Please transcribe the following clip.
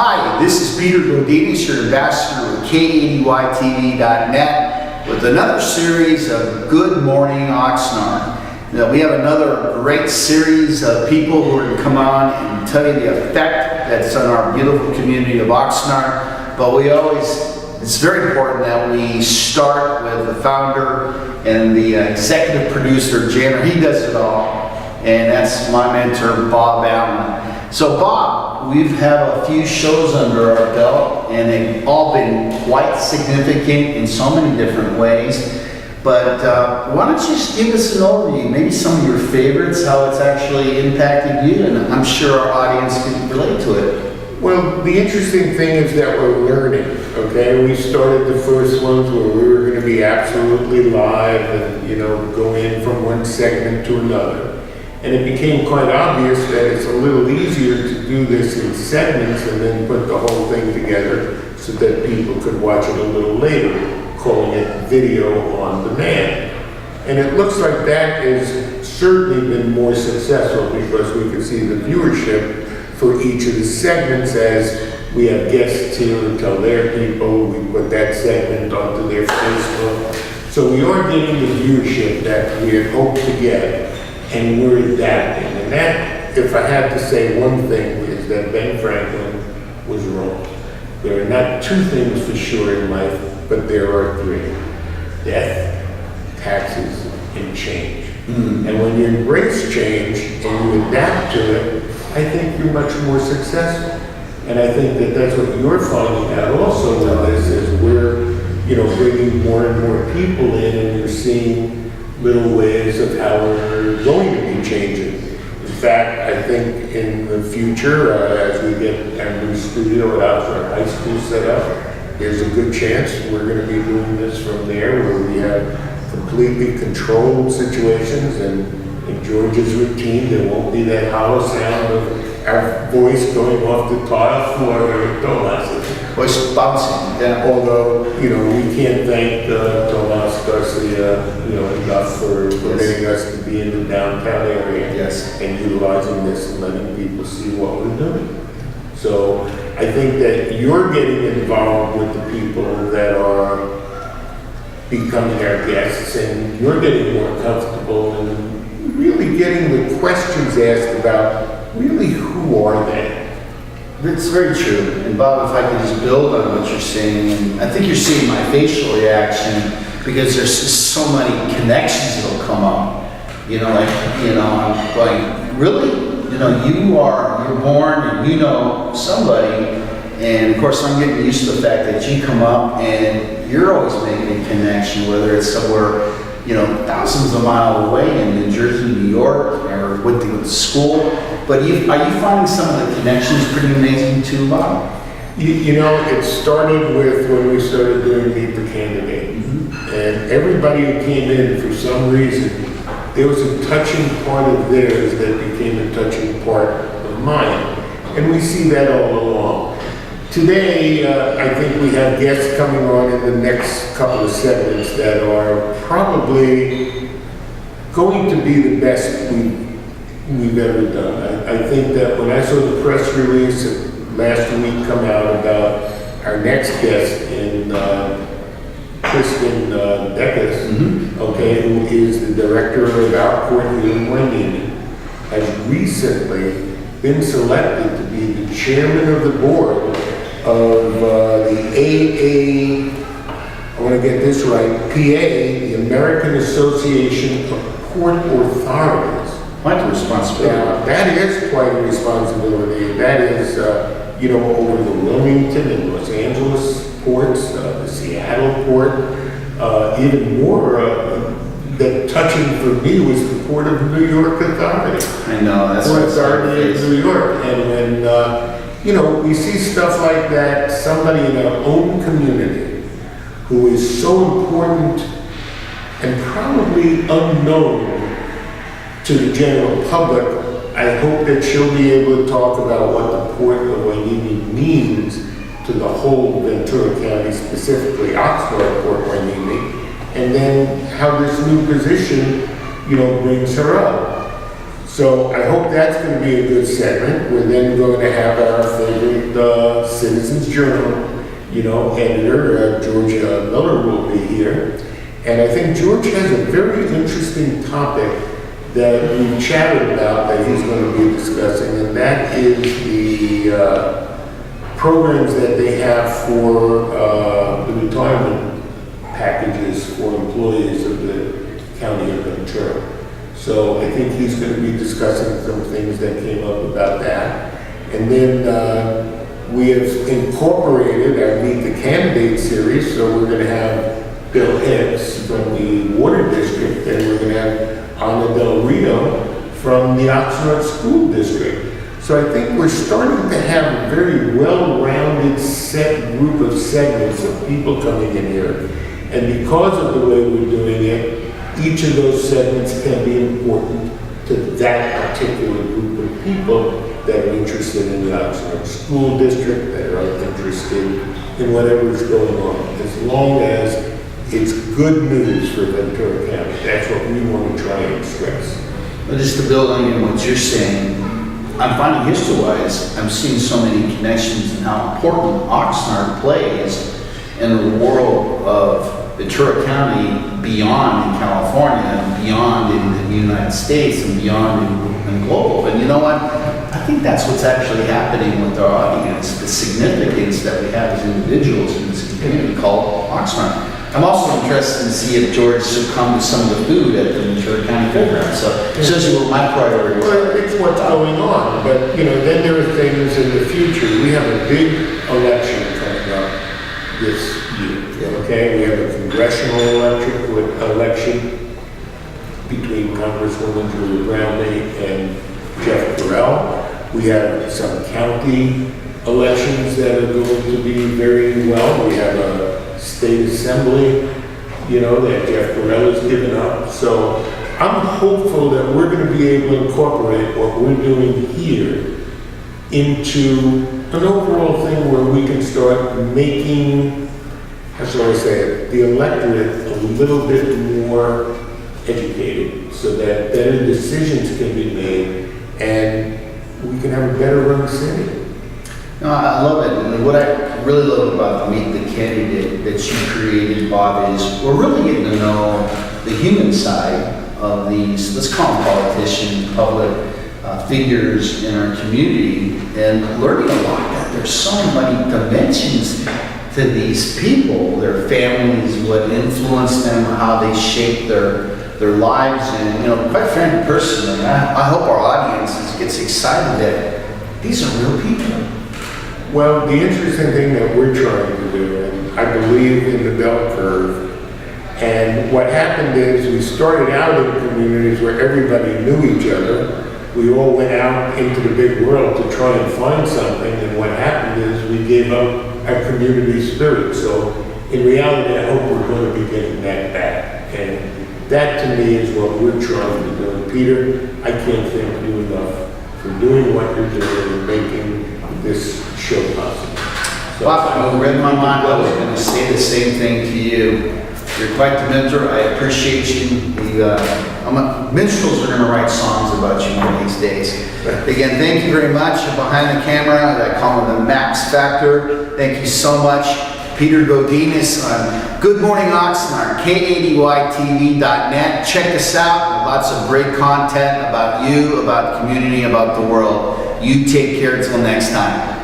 Hi, this is Peter Godinez, your ambassador with K80YTV.net with another series of Good Morning Oxnard. Now, we have another great series of people who are going to come on and tell you the effect that's on our beautiful community of Oxnard. But it's very important that we start with the founder and the executive producer, Janner. He does it all, and that's my mentor, Bob Allen. So Bob, we've had a few shows under our belt, and they've all been quite significant in so many different ways. But why don't you just give us an overview, maybe some of your favorites, how it's actually impacted you, and I'm sure our audience can relate to it. Well, the interesting thing is that we're learning, okay? We started the first ones where we were going to be absolutely live and, go in from one segment to another. And it became quite obvious that it's a little easier to do this in segments and then put the whole thing together so that people could watch it a little later, calling it video on demand. And it looks like that has certainly been more successful because we can see the viewership for each of the segments as we have guests here who tell their people, we put that segment onto their Facebook. So we are getting the viewership that we had hoped to get, and we're adapting. And that, if I had to say one thing, is that Ben Franklin was wrong. There are not two things for sure in life, but there are three: death, taxes, and change. And when you embrace change and you adapt to it, I think you're much more successful. And I think that that's what you're finding out also with this, is we're, bringing more and more people in, and you're seeing little ways of how we're going to be changing. In fact, I think in the future, as we get our new studio at Oxnard High School set up, there's a good chance we're going to be doing this from there, where we have completely controlled situations, and in George's routine, there won't be that hollow sound of our voice going off the tile floor or Tomas. Voice bouncing, yeah. Although, we can't thank Tomas Garcia, enough for permitting us to be in the downtown area. Yes. And utilizing this and letting people see what we're doing. So I think that you're getting involved with the people that are becoming our guests, and you're getting more comfortable and really getting the questions asked about really who are they? It's very true. And Bob, if I could just build on what you're saying, and I think you're seeing my facial reaction because there's just so many connections that'll come up. I'm going, really? You're born and you know somebody, and of course I'm getting used to the fact that you come up and you're always making a connection, whether it's somewhere thousands of miles away in New Jersey, New York, or went to school. But are you finding some of the connections pretty amazing too, Bob? It started with when we started doing Meet the Candidate. And everybody who came in, for some reason, there was a touching part of theirs that became a touching part of mine. And we see that all along. Today, I think we have guests coming on in the next couple of segments that are probably going to be the best we've ever done. I think that when I saw the press release last week come out about our next guest in Kristen Deckes, who is the director of our court here in Hueneme, has recently been selected to be the chairman of the board of the I want to get this right, PA, the American Association of Port Authorities. Quite a responsibility. Yeah, that is quite a responsibility. That is, over the Wilmington and Los Angeles ports, the Seattle port, even more that touching for me was the Port of New York Authority. I know, that's Port what Authority of New York. And when, we see stuff like that, somebody in our own community who is so important and probably unknown to the general public, I hope that she'll be able to talk about what the Port of Hueneme means to the whole Ventura County, specifically Oxnard Port Hueneme, and then how this new position, brings her up. So I hope that's going to be a good segment. We're then going to have our favorite Citizens Journal, editor, George Miller will be here. And I think George has a very interesting topic that we chatted about that he's going to be discussing, and that is the programs that they have for the retirement packages for employees of the county of Ventura. So I think he's going to be discussing some things that came up about that. And then we have incorporated our Meet the Candidate series, so we're going to have Bill Hicks from the Water District, and we're going to have Ana Del Rio from the Oxnard School District. So I think we're starting to have a very well-rounded set group of segments of people coming in here. And because of the way we're doing it, each of those segments can be important to that particular group of people that are interested in the Oxnard School District, that are interested in whatever is going on. As long as it's good news for Ventura County, that's what we want to try and stress. But just to build on what you're saying, I'm finding history-wise, I'm seeing so many connections in how important Oxnard plays in the world of Ventura County, beyond in California, and beyond in the United States, and beyond in global. And you know what? I think that's what's actually happening with our audience, the significance that we have as individuals in this community called Oxnard. I'm also interested to see if George succumbed to some of the food at the Ventura County Fairgrounds. So it shows you what my priority was. Well, it's what's going on, but then there are things in the future. We have a big election coming up this year, okay? We have a congressional election between Congresswoman Julia Brownlee and Jeff Burrell. We have some county elections that are going to be very well. We have a state assembly, that Jeff Burrell has given up. So I'm hopeful that we're going to be able to incorporate what we're doing here into an overall thing where we can start making, how shall I say it, the electorate a little bit more educated so that better decisions can be made and we can have a better run city. No, I love it. And what I really love about the Meet the Candidate that you created, Bob, is we're really getting to know the human side of these, let's call them politicians, public figures in our community, and learning a lot that there's so many dimensions to these people, their families, what influenced them, how they shape their lives. And, quite frankly, personally, I hope our audience gets excited that these are real people. Well, the interesting thing that we're trying to do, and I believe in the bell curve, and what happened is we started out in communities where everybody knew each other. We all went out into the big world to try and find something, and what happened is we gave up our community spirit. So in reality, I hope we're going to be getting that back. And that to me is what we're trying to do. And Peter, I can't thank you enough for doing what you're doing and making this show possible. So, Wow, you read my mind. I was going to say the same thing to you. You're quite the mentor. I appreciate you. Minstrels are going to write songs about you one of these days. Again, thank you very much. Behind the camera, I call him the Max Factor. Thank you so much. Peter Godinez on Good Morning Oxnard, KADYTV.net. Check us out. Lots of great content about you, about the community, about the world. You take care until next time.